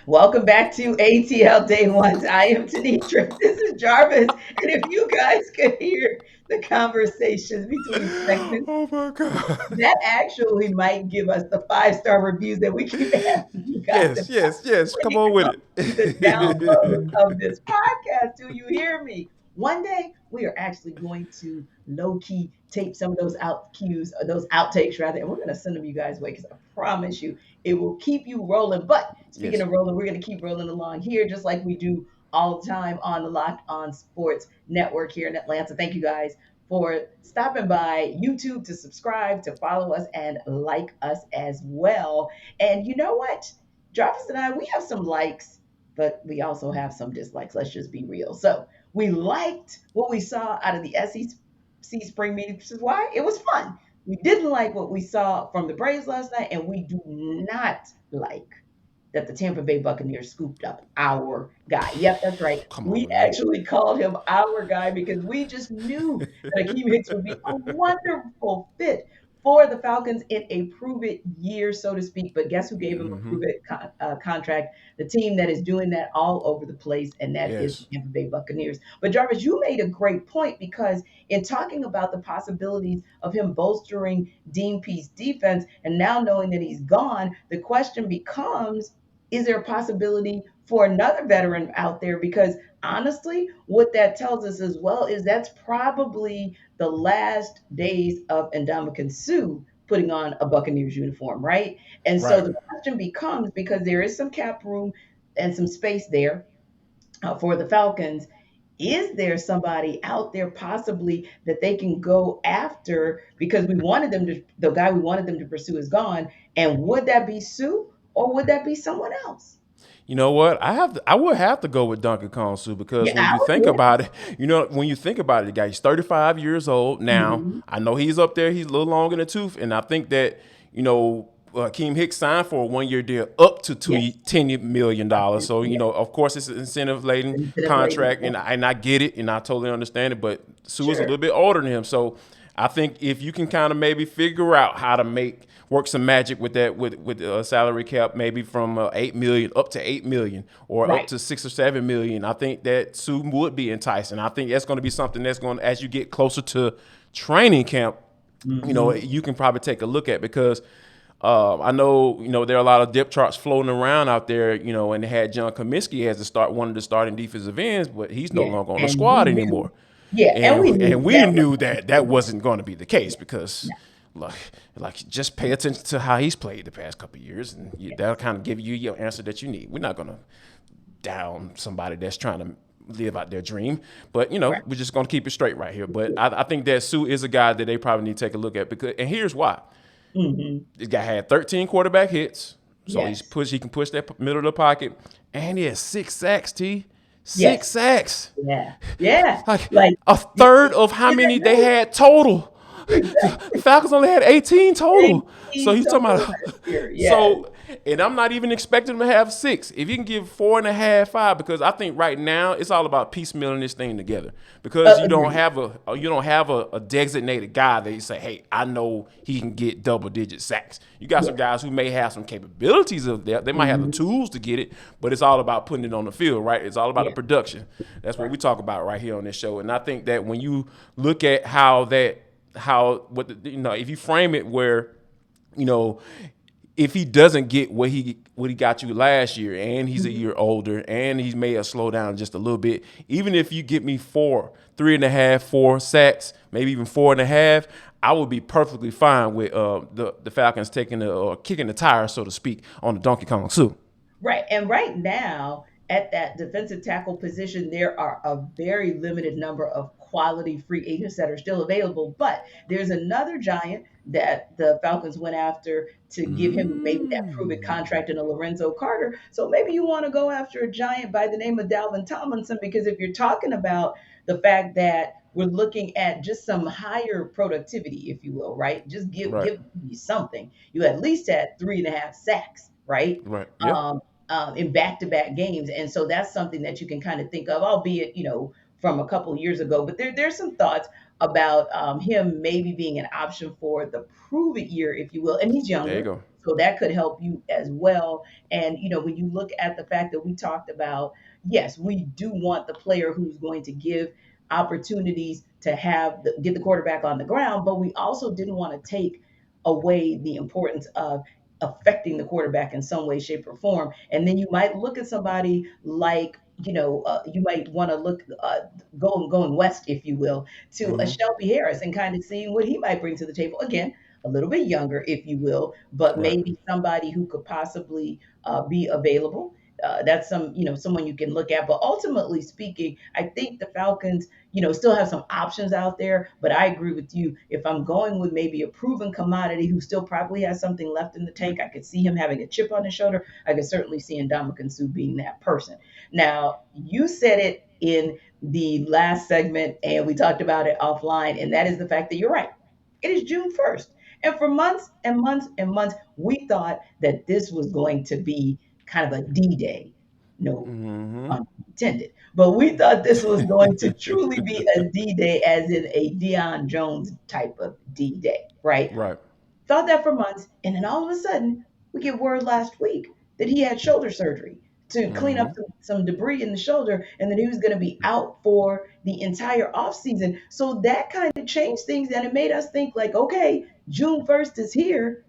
Welcome back to ATL Day Ones. I am Tenitra. This is Jarvis. And if you guys could hear the conversations between segments, Oh my God. that actually might give us the five-star reviews that we keep asking you guys Yes, about yes, yes. when Come it on with comes to the download it. of this podcast. Do you hear me? One day we are actually going to low-key tape some of those out cues, or those outtakes rather, and we're going to send them you guys away because I promise you it will keep you rolling. But speaking Yes, of rolling, we're going to keep rolling along here just like we do all the time on the Locked On Sports Network here in Atlanta. Thank you guys for stopping by YouTube to subscribe, to follow us, and like us as well. And you know what? Jarvis and I, we have some likes, but we also have some dislikes. Let's just be real. So we liked what we saw out of the SEC spring meeting, which is why it was fun. We didn't like what we saw from the Braves last night, and we do not like that the Tampa Bay Buccaneers scooped up our guy. Yep, that's right. come We on now. actually called him our guy because we just knew that Akiem Hicks would be a wonderful fit for the Falcons in a prove it year, so to speak. But guess who gave him a Hmm. prove it contract? The team that is doing that all over the place, and that is the Yes. Tampa Bay Buccaneers. But Jarvis, you made a great point because in talking about the possibilities of him bolstering Dean Peace's defense, and now knowing that he's gone, the question becomes, is there a possibility for another veteran out there? Because honestly, what that tells us as well is that's probably the last days of Ndamukong Suh putting on a Buccaneers uniform, right? And so Right. the question becomes, because there is some cap room and some space there for the Falcons, is there somebody out there possibly that they can go after because we wanted them to, the guy we wanted them to pursue is gone? And would that be Sue or would that be someone else? You know what? I would have to go with Donkey Kong Sue because Yeah, when I you think would. about it, when you think about it, the guy, he's 35 years old Yeah. now. I know he's up there, he's a little long in the tooth, and I think that, Akeem Hicks signed for a 1 year deal up to Yes. $10 million. So, Yeah. of course, it's an incentive laden Instead of later. contract, and I get it, and I totally understand it. But Sue is a Sure. little bit older than him, so I think if you can kind of maybe figure out how to work some magic with that with salary cap, maybe from 8 million up to 8 million or up Right. to 6 or 7 million, I think that Sue would be enticing. I think that's going to be something that's going, as you get closer to training camp, Hmm. you can probably take a look at because I know, there are a lot of depth charts floating around out there, and they had John Comiskey as one of the starting defensive ends, but he's no Yeah. longer on the And we squad knew. anymore. Yeah. And we And knew we that knew wasn't that going that to be. wasn't going to be the case because No. like just pay attention to how he's played the past couple of years, and that'll Yes. kind of give you your answer that you need. We're not going to down somebody that's trying to live out their dream, but Right. we're just going to keep it straight right here. But I think that Sue is a guy that they probably need to take a look at because, and here's why: Hmm. this guy had 13 quarterback hits, so Yes. he can push that middle of the pocket, and he has 6 sacks. Six Yes. sacks, Yeah. Yeah. like Like, a yeah, third of how isn't many that they great? had total. The Exactly. Falcons only had 18 total. So 18 he's talking total about last year. Yes. so, and I'm not even expecting him to have six. If you can give 4.5, 5, because I think right now it's all about piecemealing this thing together. Because Agreed. you don't have a designated guy that you say, hey, I know he can get double digit sacks. You got some Yeah. guys who may have some capabilities of that. They might have the Hmm. tools to get it, but it's all about putting it on the field, right? It's all about the Yeah. production. That's what Right. we talk about right here on this show. And I think that when you look at how if you frame it where, you know, if he doesn't get what he got you last year, and he's a Mhm. year older, and he may have slowed down just a little bit, even if you get me 3.5, 4 sacks, maybe even 4.5, I would be perfectly fine with the Falcons taking kicking the tire, so to speak, on the Donkey Kong Soup. Right. And right now, at that defensive tackle position, there are a very limited number of quality free agents that are still available. But there's another giant that the Falcons went after to give him maybe that proven Mm. contract in a Lorenzo Carter. So maybe you want to go after a giant by the name of Dalvin Tomlinson, because if you're talking about the fact that we're looking at just some higher productivity, if you will, right? Just Right. give me something. You at least had 3.5 sacks, right? Right. Yeah. Um, in back-to-back games, and so that's something that you can kind of think of, albeit from a couple of years ago. But there's some thoughts about him maybe being an option for the prove it year, if you will. And he's There you younger, go. So that could help you as well. And, when you look at the fact that we talked about, yes, we do want the player who's going to give opportunities to get the quarterback on the ground, but we also didn't want to take away the importance of affecting the quarterback in some way, shape, or form. And then you might look at somebody like, you might want to look going west, if you will, to a Mm-hmm. Shelby Harris and kind of seeing what he might bring to the table. Again, a little bit younger, if you will, but Right. maybe somebody who could possibly be available. That's someone you can look at. But ultimately speaking, I think the Falcons, still have some options out there. But I agree with you. If I'm going with maybe a proven commodity who still probably has something left in the tank, I could see him having a chip on his shoulder. I could certainly see Ndamukong Suh being that person. Now, you said it in the last segment, and we talked about it offline, and that is the fact that you're right. It is June 1st. And for months and months and months, we thought that this was going to be kind of a D Day. No Mm-hmm. pun intended. But we thought this was going to truly be a D Day, as in a Deion Jones type of D Day, right? Right. Thought that for months, and then all of a sudden, we get word last week that he had shoulder surgery to clean up Mm-hmm. some debris in the shoulder, and that he was going to be out for the entire offseason. So that kind of changed things, and it made us think like, okay, June 1st is here,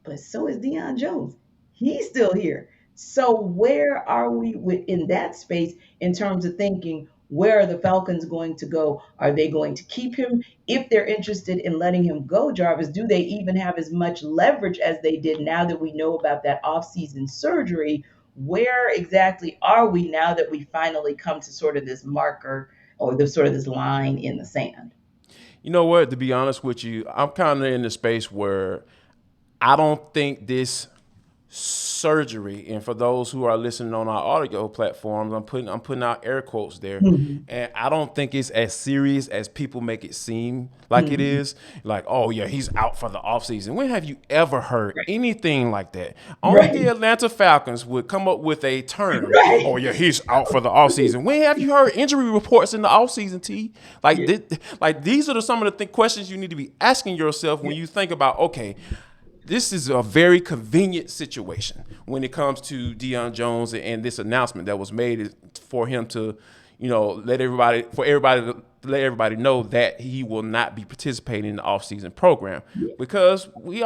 but so is Deion Jones. He's still here. So where are we in that space in terms of thinking? Where are the Falcons going to go? Are they going to keep him? If they're interested in letting him go, Jarvis, do they even have as much leverage as they did now that we know about that offseason surgery? Where exactly are we now that we finally come to sort of this marker, or the sort of this line in the sand? You know what? To be honest with you, I'm kind of in the space where I don't think this surgery, and for those who are listening on our audio platforms, I'm putting out air quotes there, Mhm. and I don't think it's as serious as people make it seem like it Mhm. is. Like, oh yeah, he's out for the offseason. When have you ever heard Right. anything like that? Only the Right. Atlanta Falcons would come up with a term. Oh Right. yeah, he's out for the offseason. When have you heard injury reports in the offseason, T? Like Yeah. like these are some of the questions you need to be asking yourself when you think about, okay, this is a very convenient situation when it comes to Deion Jones and this announcement that was made for him to, let everybody know that he will not be participating in the offseason program, Yeah. because we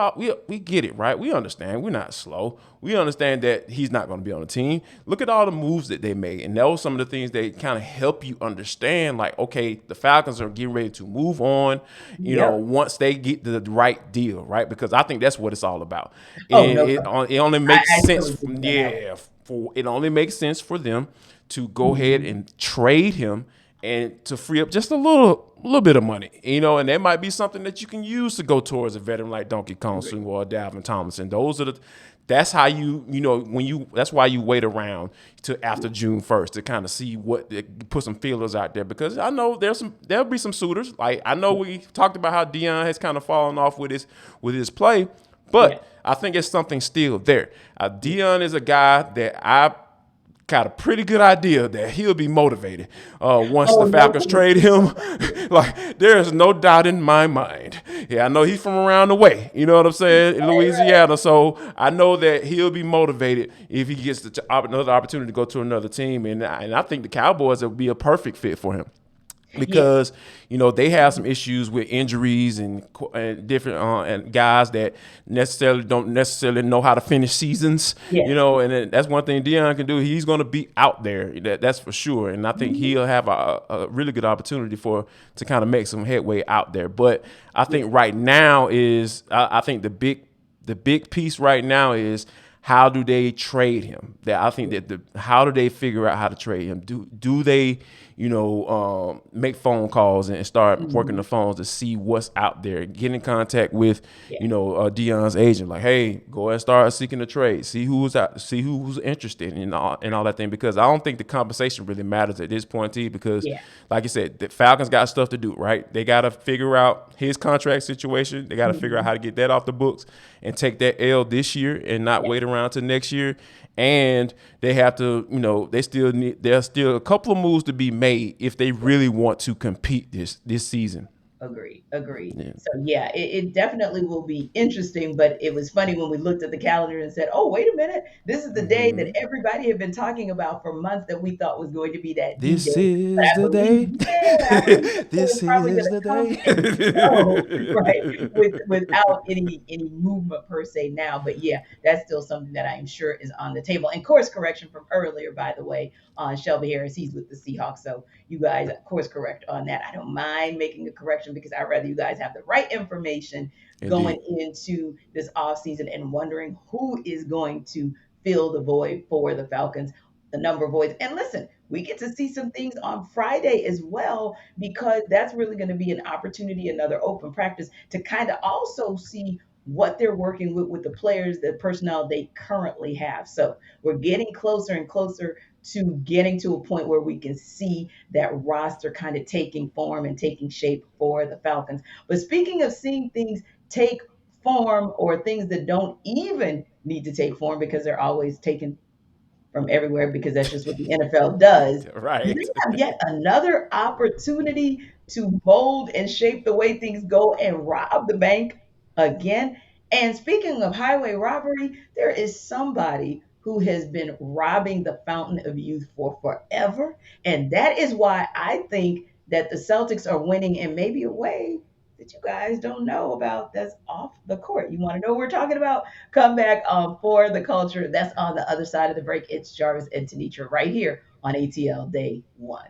get it, right? We understand. We're not slow. We understand that he's not going to be on the team. Look at all the moves that they made, and that was some of the things that kind of help you understand. Like, okay, the Falcons are getting ready to move on. Yep. Once they get the right deal, right? Because I think that's what it's all about. Oh, And no it question. it only makes I sense. totally agree with that now. Yeah, for it only makes sense for them to go ahead Mhm. and trade him and to free up just a little bit of money, and that might be something that you can use to go towards a veteran like Donkey Kong Right. Suh or Dalvin Tomlinson. That's how that's why you wait around to after June 1st to kind of see put some feelers out there, because I know there'll be some suitors. Like, I know we talked about how Deion has kind of fallen off with his play, Yeah. but I think it's something still there. Deion is a guy that I got a pretty good idea that he'll be motivated once Oh, the no Falcons trade question. him. Like, there is no doubt in my mind. Yeah, I know he's from around the way. You know what I'm saying? In Right. Louisiana. So I know that he'll be motivated if he gets another opportunity to go to another team. And I think the Cowboys will be a perfect fit for him, Yeah. because they have some issues with injuries and different and guys that necessarily don't necessarily know how to finish seasons. Yeah. And that's one thing Deion can do. He's going to be out there, that's for sure, and I think Mhm. he'll have a really good opportunity to kind of make some headway out there. But I Yeah. think right now I think the big piece right now is, how do they trade him? That I think that how do they figure out how to trade him? Do they, make phone calls and start working the Mhm. phones to see what's out there? Get in contact with, Yeah. Deion's agent, like, hey, go and start seeking a trade. See who's out. See who's interested in all that thing. Because I don't think the compensation really matters at this point, T. Because, Yeah. like you said, the Falcons got stuff to do, right? They got to figure out his contract situation. They got to figure out Mhm. how to get that off the books and take that L this year and not Yeah. wait around till next year. And they have to, there's still a couple of moves to be made if they Yeah. really want to compete this season. Agreed. Agreed. Yeah. So yeah, it definitely will be interesting. But it was funny when we looked at the calendar and said, "Oh, wait a minute! This is the day that Hmm. everybody had been talking about for months that we thought was going to be that D This day." But is I the believe, day. yeah, I believe that day is This probably going is to the come and go, right? day. Without any movement per se now. But yeah, that's still something that I am sure is on the table. And course correction from earlier, by the way, on Shelby Harris, he's with the Seahawks, so you guys course correct on that. I don't mind making a correction because I'd rather you guys have the right information going Indeed. into this offseason and wondering who is going to fill the void for the Falcons, the number of voids. And listen, we get to see some things on Friday as well, because that's really going to be an opportunity, another open practice to kind of also see what they're working with the players, the personnel they currently have. So we're getting closer and closer to getting to a point where we can see that roster kind of taking form and taking shape for the Falcons. But speaking of seeing things take form, or things that don't even need to take form because they're always taken from everywhere because that's just what the NFL does. Right. We have yet another opportunity to mold and shape the way things go and rob the bank again. And speaking of highway robbery, there is somebody who has been robbing the fountain of youth for forever. And that is why I think that the Celtics are winning in maybe a way that you guys don't know about, that's off the court. You want to know what we're talking about? Come back for the culture. That's on the other side of the break. It's Jarvis and Tenitra right here on ATL Day One.